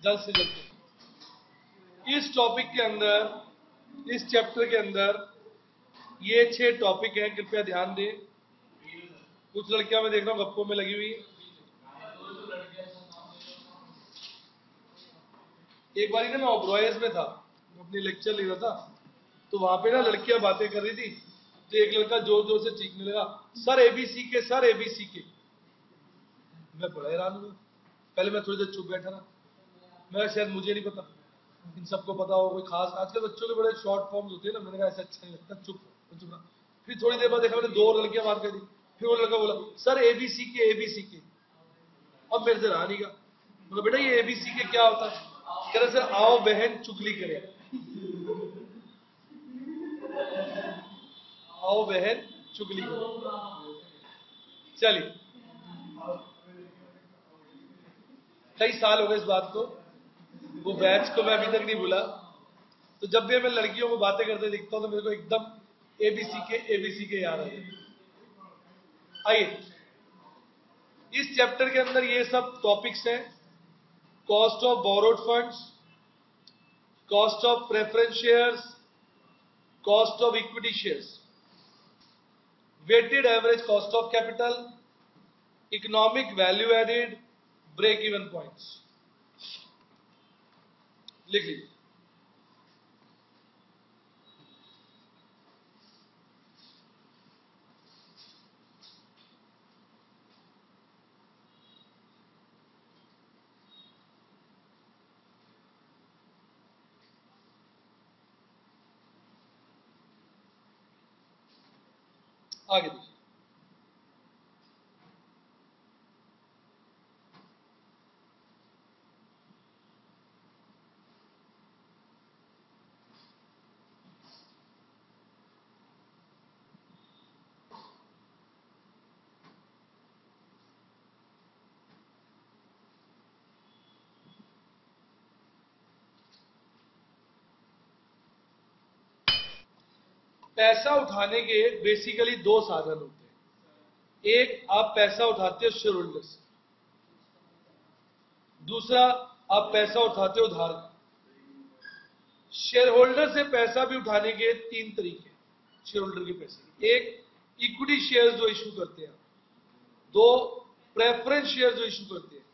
जल्द से जल्द। इस टॉपिक के अंदर, इस चैप्टर के अंदर ये 6 टॉपिक हैं, कृपया ध्यान दें। कुछ लड़कियां मैं देख रहा हूँ गप्पों में लगी हुई। एक बार ना मैं ओब्रॉयज में था, अपनी लेक्चर ले रहा था, तो वहां पे ना लड़कियां बातें कर रही थी, तो एक लड़का जोर जोर से चीखने लगा, सर एबीसी के, सर एबीसी के। मैं बड़ा हैरान हुआ। पहले मैं थोड़ी देर चुप बैठा रहा, मैं शायद मुझे नहीं पता, इन सबको पता हो, कोई खास। आजकल बच्चों के बड़े शॉर्ट फॉर्म्स होते हैं ना, मैंने कहा ऐसा अच्छा नहीं लगता, चुप चुप रहा। फिर थोड़ी देर बाद देखा मैंने 2 लड़कियां बात कर दी, फिर वो लड़का बोला सर एबीसी के, एबीसी के। अब मेरे से रहा नहीं गा, बोला बेटा ये एबीसी के क्या होता है? कह रहे सर आओ बहन चुगली करें, आओ बहन चुगली करें। चलिए, कई साल हो गए इस बात को, वो बैच को मैं अभी तक नहीं भूला। तो जब भी मैं लड़कियों को बातें करते दिखता हूं तो मेरे को एकदम एबीसी के याद आ जाते। आइए, इस चैप्टर के अंदर ये सब टॉपिक्स हैं। Cost of borrowed funds, cost of preference shares, cost of equity shares, weighted average cost of capital, economic value added, break even points. लिख लीजिए। आगे देखिए। पैसा उठाने के बेसिकली 2 साधन होते हैं। एक, आप पैसा उठाते हो शेयर होल्डर से, दूसरा आप पैसा उठाते हो उधार। शेयर होल्डर से पैसा भी उठाने के 3 तरीके। शेयर होल्डर के पैसे, एक इक्विटी शेयर जो इशू करते हैं, 2 प्रेफरेंस शेयर जो इशू करते हैं,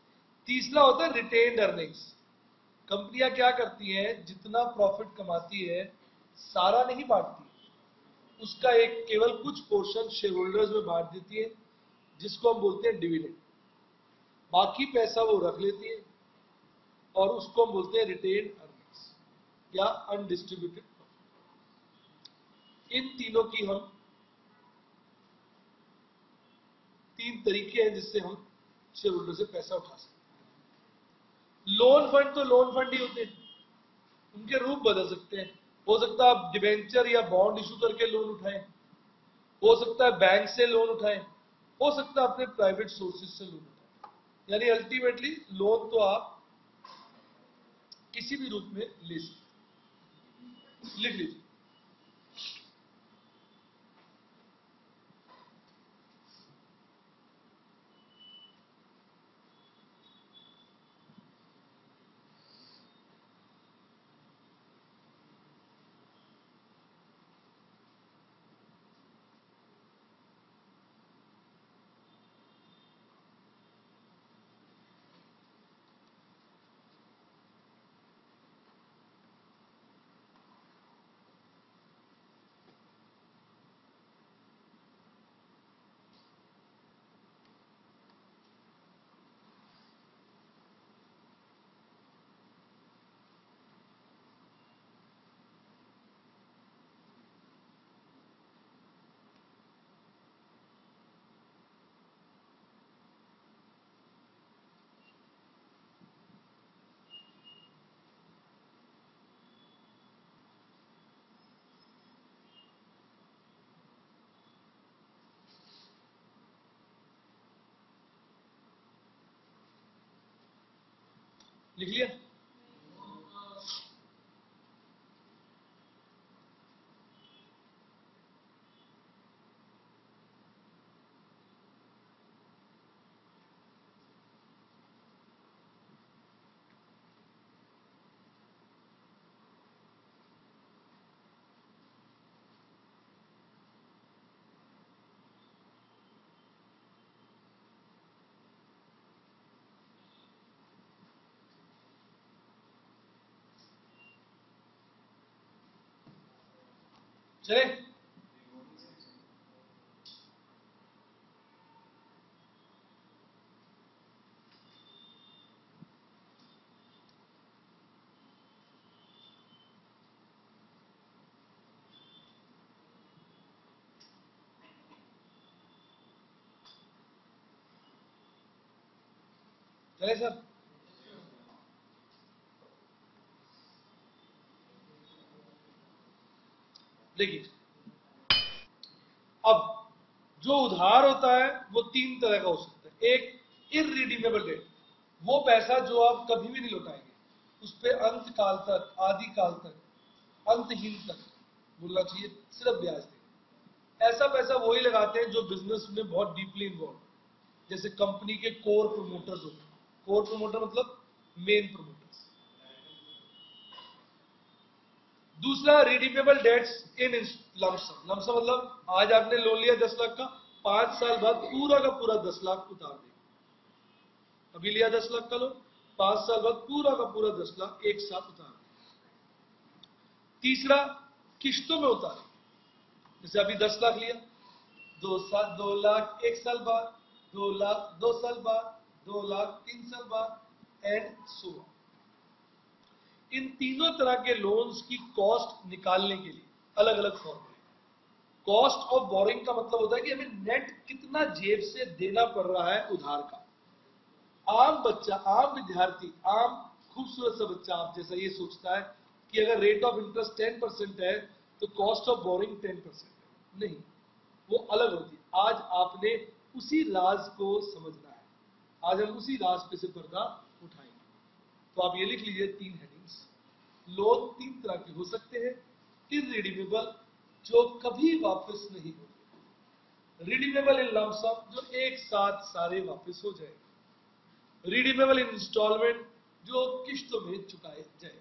तीसरा होता है रिटेन्ड अर्निंग्स। कंपनियां क्या करती हैं, जितना प्रॉफिट कमाती है सारा नहीं बांटती, उसका एक केवल कुछ पोर्शन शेयर होल्डर्स में बांट देती है, जिसको हम बोलते हैं डिविडेंड। बाकी पैसा वो रख लेती है और उसको हम बोलते हैं रिटेन्ड अर्निंग्स या अनडिस्ट्रीब्यूटेड प्रॉफिट। इन तीनों की हम 3 तरीके हैं जिससे हम शेयर होल्डर से पैसा उठा सकते हैं। लोन फंड तो लोन फंड ही होते हैं, उनके रूप बदल सकते हैं। हो सकता है आप डिबेंचर या बॉन्ड इशू करके लोन उठाएं, हो सकता है बैंक से लोन उठाएं, हो सकता है अपने प्राइवेट सोर्सेज से लोन उठाएं। यानी अल्टीमेटली लोन तो आप किसी भी रूप में ले सकते। लिख लीजिए। लिख लिया। चले। चले सर। देखिए, अब जो उधार होता है वो तीन तरह का हो सकता है। एक इररिडीमेबल डेट, वो पैसा जो आप कभी भी नहीं लौटाएंगे, उस पे अंत काल तक, आदि काल तक, अंतहीन तक बोलना चाहिए, सिर्फ ब्याज देंगे। ऐसा पैसा वही लगाते हैं जो बिजनेस में बहुत डीपली इन्वॉल्व, जैसे कंपनी के कोर प्रमोटर्स होते हैं। कोर प्रमोटर मतलब मेन प्रमोटर्स। दूसरा, रिडीमेबल डेट्स इन लमसम। लमसम मतलब आज आपने लोन लिया 10 लाख का, 5 साल बाद पूरा का पूरा 10 लाख उतार देंगे। अभी लिया 10 लाख का लोन, 5 साल बाद पूरा का पूरा 10 लाख एक साथ उतार देंगे। तीसरा, किश्तों में उतार, जैसे अभी 10 लाख लिया, 2 लाख 1 साल बाद, 2 लाख 2 साल बाद, 2 लाख 3 साल बाद, एंड सो ऑन। इन तीनों तरह के लोन्स की कॉस्ट निकालने के लिए अलग अलग फॉर्मूले। कॉस्ट ऑफ बोरिंग का मतलब होता है कि हमें नेट कितना जेब से देना पड़ रहा है उधार का। आम बच्चा, आम विद्यार्थी, आम खूबसूरत सा बच्चा आप जैसा ये सोचता है कि अगर रेट ऑफ इंटरेस्ट 10% है तो कॉस्ट ऑफ बोरिंग 10% है। नहीं, वो अलग होती है। आज आपने उसी राज को समझना है, आज हम उसी राज पे से पर्दा उठाएंगे। तो आप ये लिख लीजिए 3 हेडिंग्स। लोन 3 तरह के हो सकते हैं। इररिडीमेबल, जो कभी वापस नहीं होंगे। रिडीमेबल इन लमसम, जो एक साथ सारे वापस हो जाएंगे। रिडीमेबल इन इंस्टॉलमेंट, जो किश्तों में चुकाए जाए।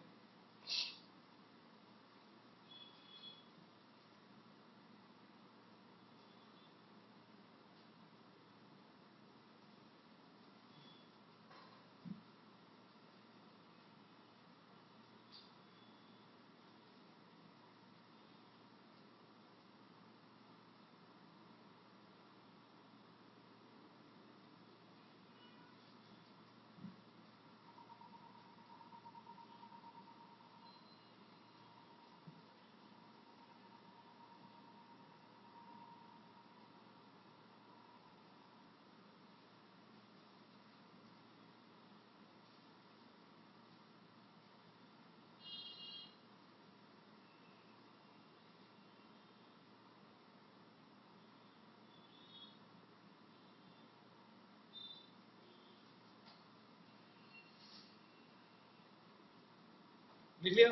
लिख लिया।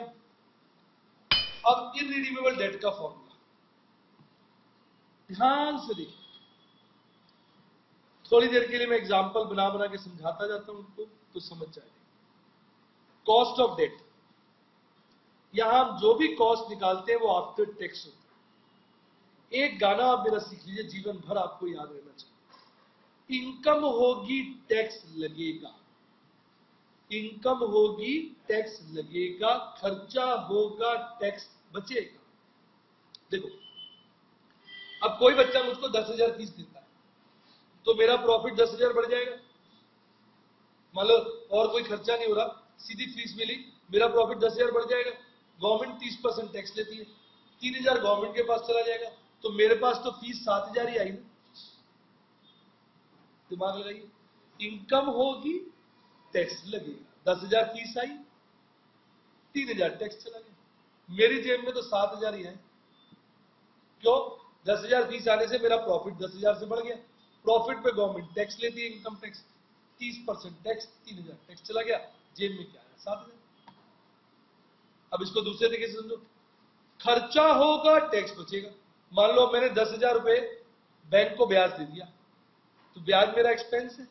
अब इररिडीमेबल डेट का फॉर्मूला ध्यान से देखिए। थोड़ी देर के लिए मैं एग्जांपल बना बना के समझाता जाता हूं उनको, तो समझ जाएंगे। कॉस्ट ऑफ डेट, यहां हम जो भी कॉस्ट निकालते हैं वो आफ्टर टैक्स होता है। एक गाना आप मेरा सीख लीजिए, जीवन भर आपको याद रहना चाहिए। इनकम होगी टैक्स लगेगा, इनकम होगी टैक्स लगेगा, खर्चा होगा टैक्स बचेगा। देखो, अब कोई बच्चा मुझको 10,000 फीस देता है तो मेरा प्रॉफिट 10,000 बढ़ जाएगा। मान लो और कोई खर्चा नहीं हो रहा, सीधी फीस मिली, मेरा प्रॉफिट 10,000 बढ़ जाएगा। गवर्नमेंट 30% टैक्स लेती है, 3,000 गवर्नमेंट के पास चला जाएगा, तो मेरे पास तो फीस 7,000 ही आई ना। दिमाग लगाइए, इनकम होगी टैक्स लगेगा, 10,000 फीस आई, 3,000 टैक्स चला गया, मेरी जेब में तो 7,000 ही है। क्यों? 10,000 फीस आने से मेरा प्रॉफिट 10,000 से बढ़ गया। प्रॉफिट पे गवर्नमेंट टैक्स लेती है, इनकम टैक्स, 30% टैक्स, 3,000 टैक्स चला गया, जेब में क्या है? 7,000। अब इसको दूसरे तरीके से समझो, खर्चा होगा टैक्स बचेगा। मान लो मैंने 10,000 रुपए बैंक को ब्याज दे दिया, तो ब्याज मेरा एक्सपेंस है,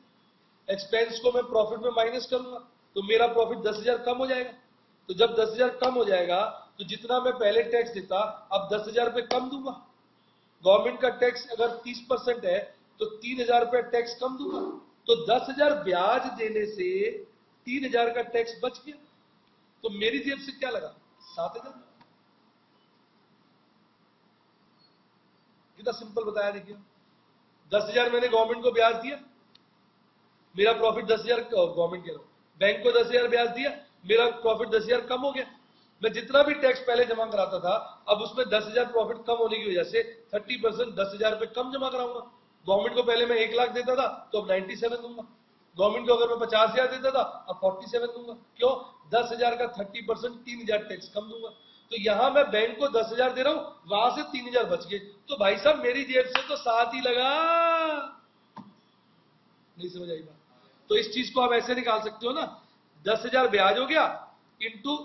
एक्सपेंस को मैं प्रॉफिट में माइनस करूंगा तो मेरा प्रॉफिट 10,000 कम हो जाएगा। तो जब 10,000 कम हो जाएगा तो जितना मैं पहले टैक्स देता अब 10,000 रुपए कम दूंगा। गवर्नमेंट का टैक्स अगर 30% है तो 3,000 रुपए टैक्स कम दूंगा, तो 10,000 ब्याज देने से 3,000 का टैक्स बच गया, तो मेरी जेब से क्या लगा? 7,000। कितना सिंपल बताया देखिए। 10,000 मैंने गवर्नमेंट को ब्याज दिया, मेरा प्रॉफिट 10,000, गवर्नमेंट कह रहा हूं, बैंक को 10,000 ब्याज दिया, मेरा प्रॉफिट 10,000 कम हो गया। मैं जितना भी टैक्स पहले जमा कराता था, अब उसमें 10,000 प्रॉफिट कम होने की वजह से 30% 10,000 रुपए कम जमा कराऊंगा। गवर्नमेंट को पहले मैं 1 लाख देता था, तो अब 97 दूंगा। गवर्नमेंट को अगर मैं 50,000 देता था, अब 47 दूंगा। क्यों? 10,000 का 30% 3,000 टैक्स कम दूंगा। तो यहां मैं बैंक को 10,000 दे रहा हूं, वहां से 3,000 बच गए। तो भाई साहब मेरी जेब से तो 7 ही लगा। नहीं समझ आई बात? तो इस चीज को आप ऐसे निकाल सकते हो ना, 10,000 ब्याज हो गया इंटू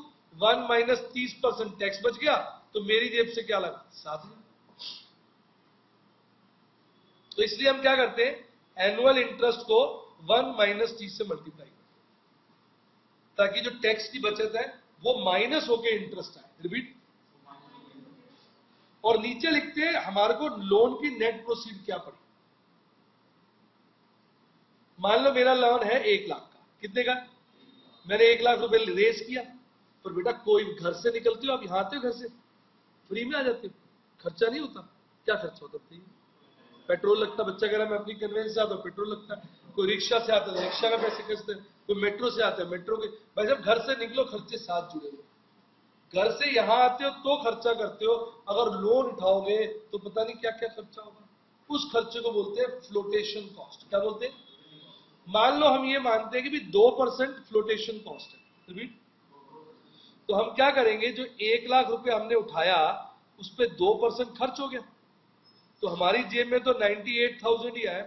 1 माइनस 30% टैक्स बच गया, तो मेरी जेब से क्या लगा? 7,000। तो इसलिए हम क्या करते हैं, एनुअल इंटरेस्ट को 1 माइनस 30 से मल्टीप्लाई करते, ताकि जो टैक्स की बचत है वो माइनस होके इंटरेस्ट आए। रिपीट। और नीचे लिखते हैं हमारे को लोन की नेट प्रोसीड क्या पड़ी। मान लो मेरा लोन है 1 लाख का। कितने का? मैंने 1 लाख रुपए रेस किया। पर बेटा कोई घर से निकलते हो आप, यहां आते हो, घर से फ्री में आ जाते हो, खर्चा नहीं होता। क्या खर्चा होता? फ्री पेट्रोल लगता। बच्चा कह रहा है मैं अपनी कन्वेंस से आता हूं, पेट्रोल लगता है। कोई रिक्शा से आता है, रिक्शा का पैसे खर्चते हैं। कोई मेट्रो से आता है, मेट्रो के। भाई जब घर से निकलो खर्चे साथ जुड़े हुए। घर से यहां आते हो तो खर्चा करते हो, अगर लोन उठाओगे तो पता नहीं क्या क्या खर्चा होगा। उस खर्चे को बोलते हैं फ्लोटेशन कॉस्ट। क्या बोलते हैं? मान लो हम ये मानते हैं कि भी 2% फ्लोटेशन कॉस्ट है। तो हम क्या करेंगे, जो 1 लाख रुपए हमने उठाया उस पर 2% खर्च हो गया, तो हमारी जेब में तो 98,000 ही आया।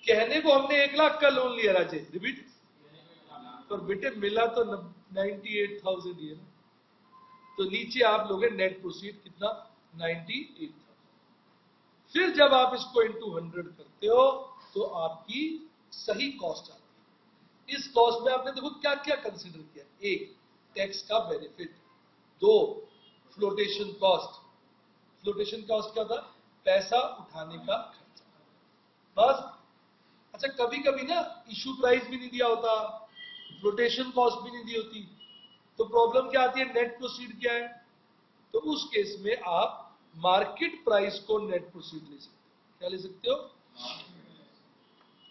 कहने को हमने 1 लाख का लोन लिया राजे, रिपीट, पर बेटे मिला तो 98,000 ही है ना। तो नीचे आप लोगे नेट प्रोसीड कितना? 98,000। फिर जब आप इसको इंटू 100 करते हो तो आपकी सही कॉस्ट आती है। इस कॉस्ट में आपने देखो क्या क्या कंसीडर किया। 1, टैक्स का benefit. 2, flotation cost. Flotation cost क्या था? पैसा उठाने का खर्चा। बस। अच्छा कभी कभी ना इशू प्राइस भी नहीं दिया होता, फ्लोटेशन कॉस्ट भी नहीं दी होती, तो प्रॉब्लम क्या आती है? नेट प्रोसीड क्या है? तो उस केस में आप मार्केट प्राइस को नेट प्रोसीड ले सकते हो। क्या ले सकते हो?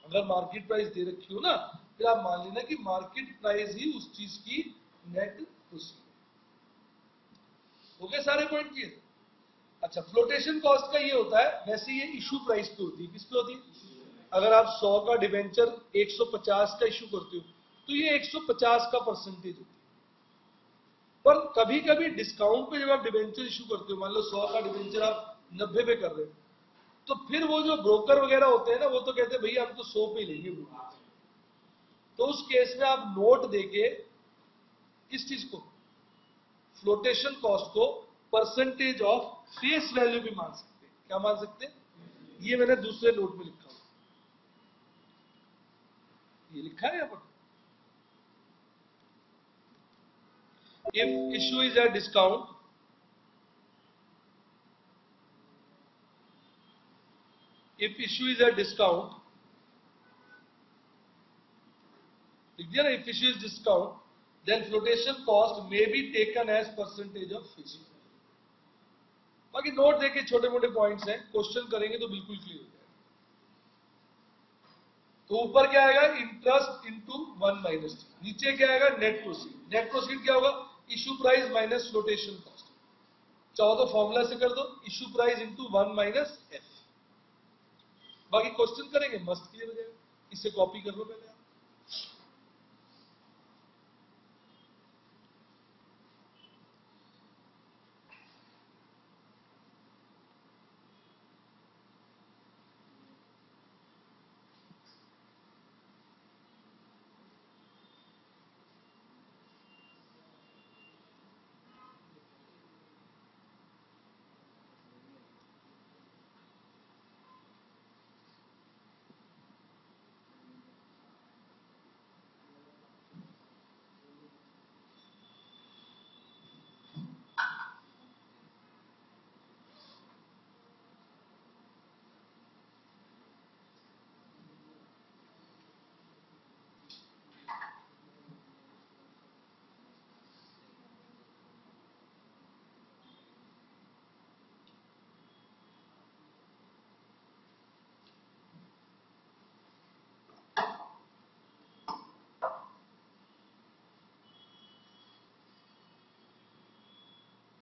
अगर मार्केट प्राइस दे रखी हो ना, फिर आप मान लेना कि मार्केट प्राइस ही उस चीज की नेट प्रोसीड। हो गए सारे पॉइंट क्लियर? अच्छा फ्लोटेशन कॉस्ट का ये होता है, वैसे ये इशू प्राइस पे होती है। किस पे होती है? अगर आप 100 का डिवेंचर 150 का इशू करते हो तो ये 150 का परसेंटेज होती है। पर कभी कभी डिस्काउंट पे जब आप डिवेंचर इशू करते हो, मान लो 100 का डिवेंचर आप 90 पे कर रहे हो, तो फिर वो जो ब्रोकर वगैरह होते हैं ना, वो तो कहते हैं भैया हम तो 100 पे ही लेंगे ब्रोकर। तो उस केस में आप नोट देके किस चीज को, फ्लोटेशन कॉस्ट को परसेंटेज ऑफ फेस वैल्यू भी मान सकते हैं। क्या मान सकते हैं? ये मैंने दूसरे नोट में लिखा हुआ, ये लिखा है यहाँ पर। If issue is at discount, if issue is at discount, लिख दिया ना, if issue is discount, then flotation cost may be taken as percentage of issue। बाकी नोट देके छोटे मोटे पॉइंट्स हैं, क्वेश्चन करेंगे तो बिल्कुल क्लियर हो जाएगा। तो ऊपर क्या आएगा? Interest into 1 minus T. नीचे क्या आएगा? Net proceed. नेट प्रोसीड क्या होगा? Issue price minus flotation cost. चाहो तो फॉर्मूला से कर दो, issue price into 1 minus F. बाकी क्वेश्चन करेंगे, मस्त क्लियर हो जाएगा। इसे कॉपी कर लो पहले।